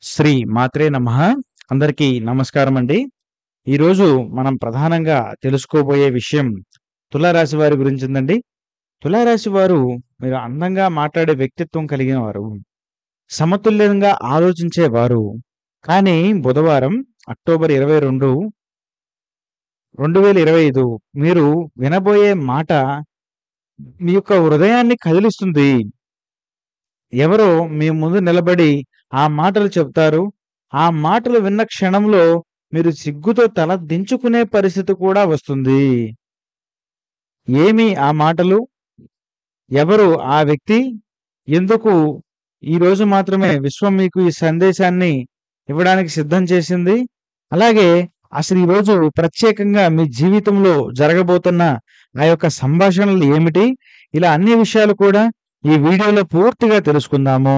శ్రీ మాత్రే నమః. అందరికీ నమస్కారం అండి. ఈరోజు మనం ప్రధానంగా తెలుసుకోబోయే విషయం తులారాశి వారి గురించిందండి. తులారాశి వారు మీరు అందంగా మాట్లాడే వ్యక్తిత్వం కలిగిన వారు. సమతుల్యంగా ఆలోచించేవారు. కానీ బుధవారం అక్టోబర్ 22, 2025 మీరు వినబోయే మాట మీ యొక్క హృదయాన్ని కదిలిస్తుంది. ఎవరో మీ ముందు నిలబడి ఆ మాటలు చెప్తారు. ఆ మాటలు విన్న క్షణంలో మీరు సిగ్గుతో తల దించుకునే పరిస్థితి కూడా వస్తుంది. ఏమి ఆ మాటలు? ఎవరు ఆ వ్యక్తి? ఎందుకు ఈరోజు మాత్రమే విశ్వం మీకు ఈ సందేశాన్ని ఇవ్వడానికి సిద్ధం చేసింది? అలాగే అసలు ఈరోజు ప్రత్యేకంగా మీ జీవితంలో జరగబోతున్న ఆ యొక్క సంభాషణలు ఏమిటి? ఇలా అన్ని విషయాలు కూడా ఈ వీడియోలో పూర్తిగా తెలుసుకుందాము.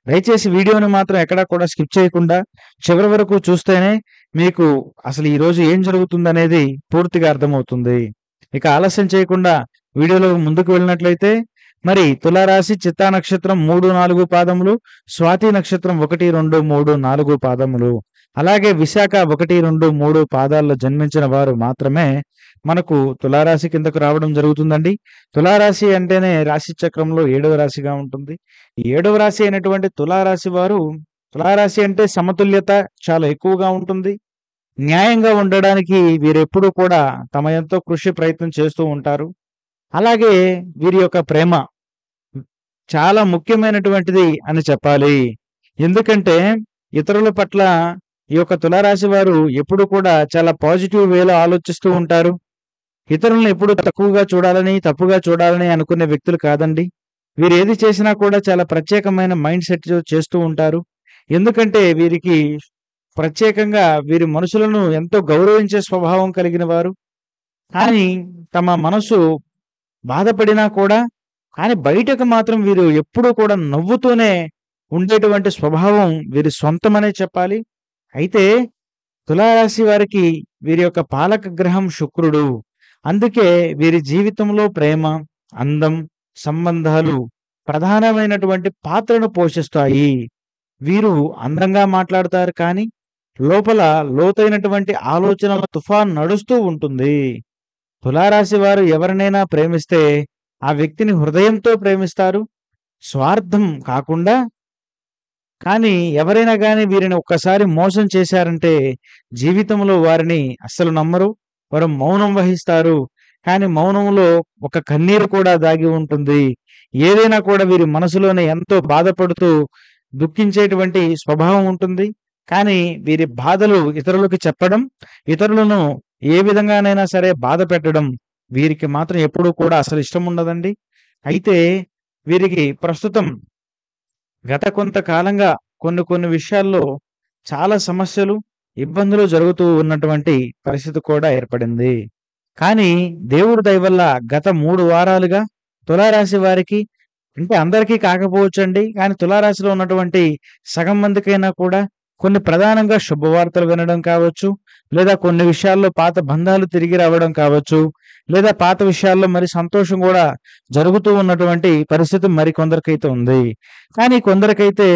దయచేసి వీడియోని మాత్రం ఎక్కడా కూడా స్కిప్ చేయకుండా చివరి వరకు చూస్తేనే మీకు అసలు ఈరోజు ఏం జరుగుతుందనేది పూర్తిగా అర్థమవుతుంది. ఇక ఆలస్యం చేయకుండా వీడియోలో ముందుకు వెళ్ళినట్లయితే మరి తులారాశి చిత్తా నక్షత్రం 3, 4 పాదములు, స్వాతి నక్షత్రం 1, 2, 3, 4 పాదములు, అలాగే విశాఖ 1, 2, 3 పాదాల్లో జన్మించిన వారు మాత్రమే మనకు తులారాశి కిందకు రావడం జరుగుతుందండి. తులారాశి అంటేనే రాశి చక్రంలో 7వ రాశిగా ఉంటుంది. ఈ 7వ రాశి అయినటువంటి తులారాశి వారు, తులారాశి అంటే సమతుల్యత చాలా ఎక్కువగా ఉంటుంది. న్యాయంగా ఉండడానికి వీరెప్పుడూ కూడా తమ ఎంతో కృషి ప్రయత్నం చేస్తూ ఉంటారు. అలాగే వీరి యొక్క ప్రేమ చాలా ముఖ్యమైనటువంటిది అని చెప్పాలి. ఎందుకంటే ఇతరుల పట్ల ఈ యొక్క తులారాశి వారు ఎప్పుడు కూడా చాలా పాజిటివ్ వేలో ఆలోచిస్తూ ఉంటారు. ఇతరులను ఎప్పుడు తక్కువగా చూడాలని, తప్పుగా చూడాలని అనుకునే వ్యక్తులు కాదండి. వీరు ఏది చేసినా కూడా చాలా ప్రత్యేకమైన మైండ్ సెట్ చేస్తూ ఉంటారు. ఎందుకంటే వీరికి ప్రత్యేకంగా వీరి మనుషులను ఎంతో గౌరవించే స్వభావం కలిగిన వారు. కానీ తమ మనసు బాధపడినా కూడా కానీ బయటకు మాత్రం వీరు ఎప్పుడూ కూడా నవ్వుతూనే ఉండేటువంటి స్వభావం వీరి సొంతమనే చెప్పాలి. అయితే తులారాశి వారికి వీరి యొక్క పాలక గ్రహం శుక్రుడు. అందుకే వీరి జీవితంలో ప్రేమ, అందం, సంబంధాలు ప్రధానమైనటువంటి పాత్రను పోషిస్తాయి. వీరు అందంగా మాట్లాడతారు కానీ లోపల లోతైనటువంటి ఆలోచనల తుఫాన్ నడుస్తూ ఉంటుంది. తులారాశి వారు ఎవరినైనా ప్రేమిస్తే ఆ వ్యక్తిని హృదయంతో ప్రేమిస్తారు. స్వార్థం కాకుండా. కానీ ఎవరైనా గాని వీరిని ఒక్కసారి మోసం చేశారంటే జీవితంలో వారిని అస్సలు నమ్మరు. వారు మౌనం వహిస్తారు. కానీ మౌనంలో ఒక కన్నీరు కూడా దాగి ఉంటుంది. ఏదైనా కూడా వీరి మనసులోనే ఎంతో బాధపడుతూ దుఃఖించేటువంటి స్వభావం ఉంటుంది. కానీ వీరి బాధలు ఇతరులకు చెప్పడం, ఇతరులను ఏ విధంగానైనా సరే బాధ పెట్టడం వీరికి మాత్రం ఎప్పుడూ కూడా అసలు ఇష్టం ఉండదండి. అయితే వీరికి ప్రస్తుతం గత కొంతకాలంగా కొన్ని విషయాల్లో చాలా సమస్యలు, ఇబ్బందులు జరుగుతూ ఉన్నటువంటి పరిస్థితి కూడా ఏర్పడింది. కానీ దేవుడి దయ వల్ల గత 3 వారాలుగా తులారాశి వారికి అంటే అందరికీ కాకపోవచ్చండి. కానీ తులారాశిలో ఉన్నటువంటి సగం మందికైనా కూడా కొన్ని ప్రధానంగా శుభవార్తలు వినడం కావచ్చు, లేదా కొన్ని విషయాల్లో పాత బంధాలు తిరిగి రావడం కావచ్చు, లేదా పాత విషయాల్లో మరి సంతోషం కూడా జరుగుతూ ఉన్నటువంటి పరిస్థితి మరికొందరికైతే ఉంది. కానీ కొందరికైతే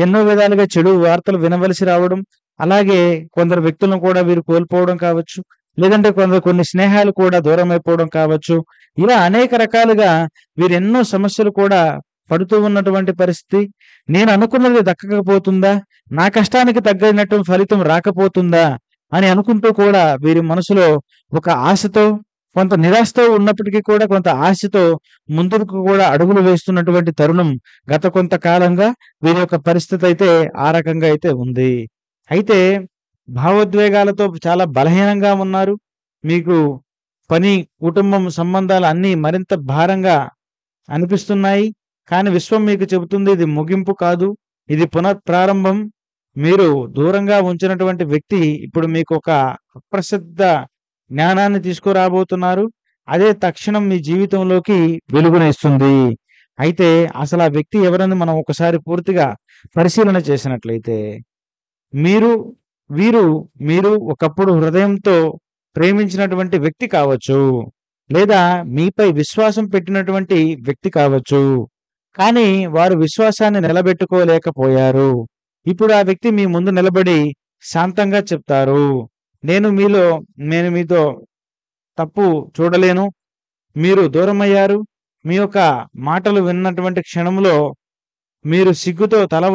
ఎన్నో విధాలుగా చెడు వార్తలు వినవలసి రావడం, అలాగే కొందరు వ్యక్తులను కూడా వీరు కోల్పోవడం కావచ్చు, లేదంటే కొన్ని స్నేహాలు కూడా దూరమైపోవడం కావచ్చు. ఇలా అనేక రకాలుగా వీరెన్నో సమస్యలు కూడా పడుతూ ఉన్నటువంటి పరిస్థితి. నేను అనుకున్నది దక్కకపోతుందా? నా కష్టానికి తగ్గినట్టు ఫలితం రాకపోతుందా? అని అనుకుంటూ కూడా వీరి మనసులో ఒక ఆశతో, కొంత నిరాశతో ఉన్నప్పటికీ కూడా కొంత ఆశతో ముందుకు కూడా అడుగులు వేస్తున్నటువంటి తరుణం గత కొంతకాలంగా వీరి యొక్క పరిస్థితి అయితే ఆ రకంగా అయితే ఉంది. అయితే భావోద్వేగాలతో చాలా బలహీనంగా ఉన్నారు. మీకు పని, కుటుంబం సంబంధాలు అన్నీ మరింత భారంగా అనిపిస్తున్నాయి. కానీ విశ్వం మీకు చెబుతుంది ఇది ముగింపు కాదు. ఇది పునఃప్రారంభం. మీరు దూరంగా ఉంచినటువంటి వ్యక్తి ఇప్పుడు మీకు ఒక అప్రసిద్ధ జ్ఞానాన్ని తీసుకురాబోతున్నారు. అదే తక్షణం మీ జీవితంలోకి వెలుగునిస్తుంది. అయితే అసలు ఆ వ్యక్తి ఎవరని మనం ఒకసారి పూర్తిగా పరిశీలన చేసినట్లయితే మీరు వీరు మీరు ఒకప్పుడు హృదయంతో ప్రేమించినటువంటి వ్యక్తి కావచ్చు. లేదా మీపై విశ్వాసం పెట్టినటువంటి వ్యక్తి కావచ్చు. కానీ వారు విశ్వాసాన్ని నిలబెట్టుకోలేకపోయారు. ఇప్పుడు ఆ వ్యక్తి మీ ముందు నిలబడి శాంతంగా చెప్తారు, నేను మీతో తప్పు చూడలేను. మీరు దూరమయ్యారు. మీ యొక్క మాటలు విన్నటువంటి క్షణంలో మీరు సిగ్గుతో తల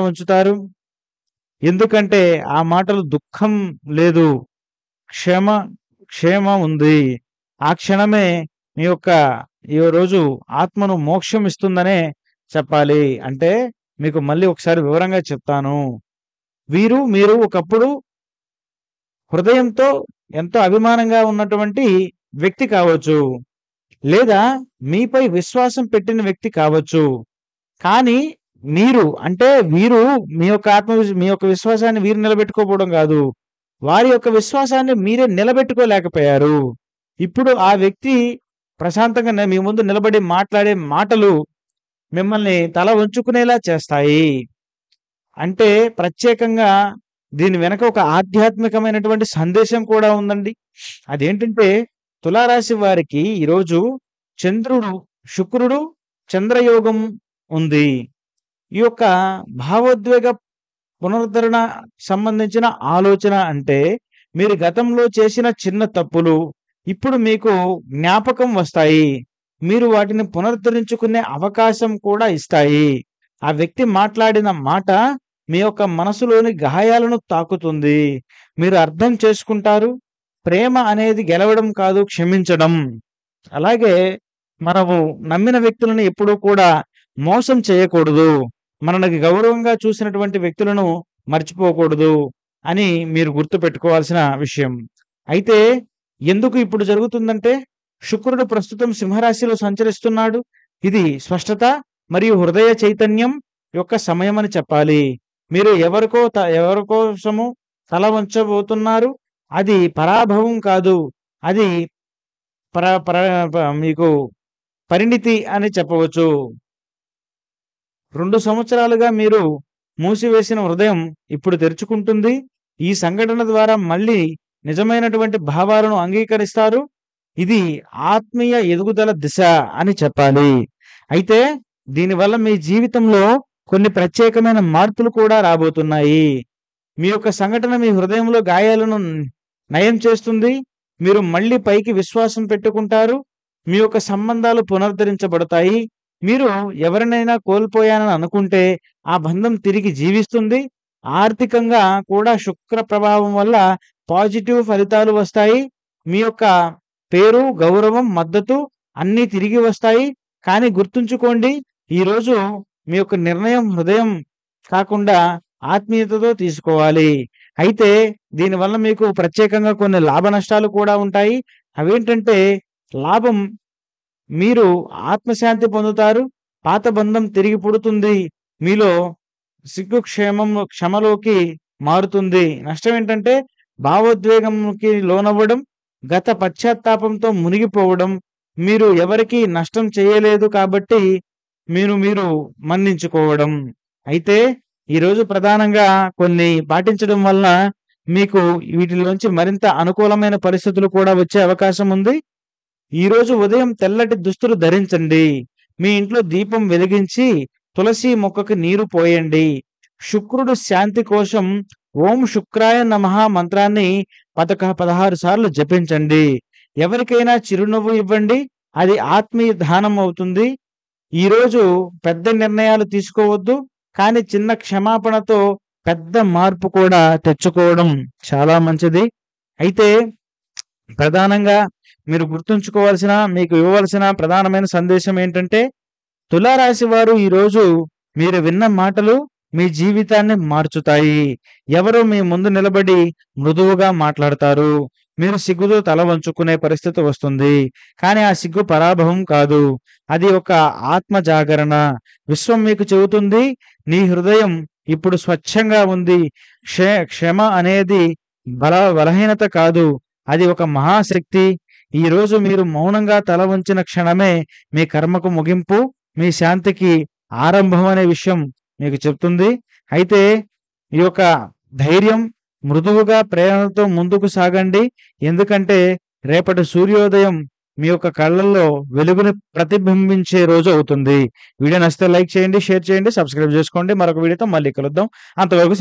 వంచుతారు. ఎందుకంటే ఆ మాటలు దుఃఖం లేదు, క్షమ క్షేమ ఉంది. ఆ క్షణమే మీ యొక్క ఈ రోజు ఆత్మను మోక్షం ఇస్తుందనే చెప్పాలి. అంటే మీకు మళ్ళీ ఒకసారి వివరంగా చెప్తాను. మీరు ఒకప్పుడు హృదయంతో ఎంతో అభిమానంగా ఉన్నటువంటి వ్యక్తి కావచ్చు. లేదా మీపై విశ్వాసం పెట్టిన వ్యక్తి కావచ్చు. కానీ వీరు మీ యొక్క విశ్వాసాన్ని వీరు నిలబెట్టుకోకపోవడం కాదు. వారి యొక్క విశ్వాసాన్ని మీరే నిలబెట్టుకోలేకపోయారు. ఇప్పుడు ఆ వ్యక్తి ప్రశాంతంగా మీ ముందు నిలబడి మాట్లాడే మాటలు మిమ్మల్ని తల వంచుకునేలా చేస్తాయి. అంటే ప్రత్యేకంగా దీని వెనక ఒక ఆధ్యాత్మికమైనటువంటి సందేశం కూడా ఉందండి. అదేంటంటే తులారాశి వారికి ఈరోజు శుక్రుడు చంద్రయోగం ఉంది. ఈ యొక్క భావోద్వేగ పునరుద్ధరణ సంబంధించిన ఆలోచన అంటే మీరు గతంలో చేసిన చిన్న తప్పులు ఇప్పుడు మీకు జ్ఞాపకం వస్తాయి. మీరు వాటిని పునరుద్ధరించుకునే అవకాశం కూడా ఇస్తాయి. ఆ వ్యక్తి మాట్లాడిన మాట మీ యొక్క మనసులోని గాయాలను తాకుతుంది. మీరు అర్థం చేసుకుంటారు. ప్రేమ అనేది గెలవడం కాదు, క్షమించడం. అలాగే మనము నమ్మిన వ్యక్తులను ఎప్పుడూ కూడా మోసం చేయకూడదు. మనకి గౌరవంగా చూసినటువంటి వ్యక్తులను మర్చిపోకూడదు అని మీరు గుర్తుపెట్టుకోవాల్సిన విషయం. అయితే ఎందుకు ఇప్పుడు జరుగుతుందంటే శుక్రుడు ప్రస్తుతం సింహరాశిలో సంచరిస్తున్నాడు. ఇది స్పష్టత మరియు హృదయ చైతన్యం యొక్క సమయం అని చెప్పాలి. మీరు ఎవరి కోసము తల వంచబోతున్నారు. అది పరాభవం కాదు, అది మీకు పరిణితి అని చెప్పవచ్చు. 2 సంవత్సరాలుగా మీరు మూసివేసిన హృదయం ఇప్పుడు తెరుచుకుంటుంది. ఈ సంఘటన ద్వారా మళ్ళీ నిజమైనటువంటి భావాలను అంగీకరిస్తారు. ఇది ఆత్మీయ ఎదుగుదల దిశ అని చెప్పాలి. అయితే దీనివల్ల మీ జీవితంలో కొన్ని ప్రత్యేకమైన మార్పులు కూడా రాబోతున్నాయి. మీ యొక్క సంఘటన మీ హృదయంలో గాయాలను నయం చేస్తుంది. మీరు మళ్ళీ పైకి విశ్వాసం పెట్టుకుంటారు. మీ యొక్క సంబంధాలు పునరుద్ధరించబడతాయి. మీరు ఎవరినైనా కోల్పోయానని అనుకుంటే ఆ బంధం తిరిగి జీవిస్తుంది. ఆర్థికంగా కూడా శుక్ర ప్రభావం వల్ల పాజిటివ్ ఫలితాలు వస్తాయి. మీ యొక్క పేరు, గౌరవం, మద్దతు అన్నీ తిరిగి వస్తాయి. కానీ గుర్తుంచుకోండి, ఈరోజు మీ యొక్క నిర్ణయం హృదయం కాకుండా ఆత్మీయతతో తీసుకోవాలి. అయితే దీనివల్ల మీకు ప్రత్యేకంగా కొన్ని లాభ నష్టాలు కూడా ఉంటాయి. అవేంటంటే లాభం, మీరు ఆత్మశాంతి పొందుతారు. పాత బంధం తిరిగి పుడుతుంది. మీలో క్షమలోకి మారుతుంది. నష్టం ఏంటంటే భావోద్వేగంకి లోనవ్వడం, గత పశ్చాత్తాపంతో మునిగిపోవడం. మీరు ఎవరికి నష్టం చేయలేదు కాబట్టి మీరు మన్నించుకోవడం. అయితే ఈరోజు ప్రధానంగా కొన్ని పాటించడం వల్ల మీకు వీటిలోంచి మరింత అనుకూలమైన పరిస్థితులు కూడా వచ్చే అవకాశం ఉంది. ఈరోజు ఉదయం తెల్లటి దుస్తులు ధరించండి. మీ ఇంట్లో దీపం వెలిగించి తులసి మొక్కకు నీరు పోయండి. శుక్రుడు శాంతి కోసం ఓం శుక్రాయ నమః మంత్రాన్ని 16 సార్లు జపించండి. ఎవరికైనా చిరునవ్వు ఇవ్వండి. అది ఆత్మీయ దానం అవుతుంది. ఈరోజు పెద్ద నిర్ణయాలు తీసుకోవద్దు, కానీ చిన్న క్షమాపణతో పెద్ద మార్పు కూడా తెచ్చుకోవడం చాలా మంచిది. అయితే ప్రధానంగా మీరు గుర్తుంచుకోవాల్సిన, మీకు ఇవ్వవలసిన ప్రధానమైన సందేశం ఏంటంటే తులారాశి వారు ఈరోజు మీరు విన్న మాటలు మీ జీవితాన్ని మార్చుతాయి. ఎవరో మీ ముందు నిలబడి మృదువుగా మాట్లాడతారు. మీరు సిగ్గుతో తల వంచుకునే పరిస్థితి వస్తుంది. కానీ ఆ సిగ్గు పరాభవం కాదు, అది ఒక ఆత్మ జాగరణ. విశ్వం మీకు చెబుతుంది, నీ హృదయం ఇప్పుడు స్వచ్ఛంగా ఉంది. క్షమ అనేది బలహీనత కాదు, అది ఒక మహాశక్తి. ఈ రోజు మీరు మౌనంగా తల వంచిన క్షణమే మీ కర్మకు ముగింపు, మీ శాంతికి ఆరంభం అనే విషయం మీకు చెప్తుంది. అయితే ఈ యొక్క ధైర్యం, మృదువుగా ప్రేరణతో ముందుకు సాగండి. ఎందుకంటే రేపటి సూర్యోదయం మీ యొక్క కళ్ళల్లో వెలుగుని ప్రతిబింబించే రోజు అవుతుంది. వీడియో నచ్చితే లైక్ చేయండి, షేర్ చేయండి, సబ్స్క్రైబ్ చేసుకోండి. మరొక వీడియోతో మళ్ళీ కలుద్దాం. అంతవరకు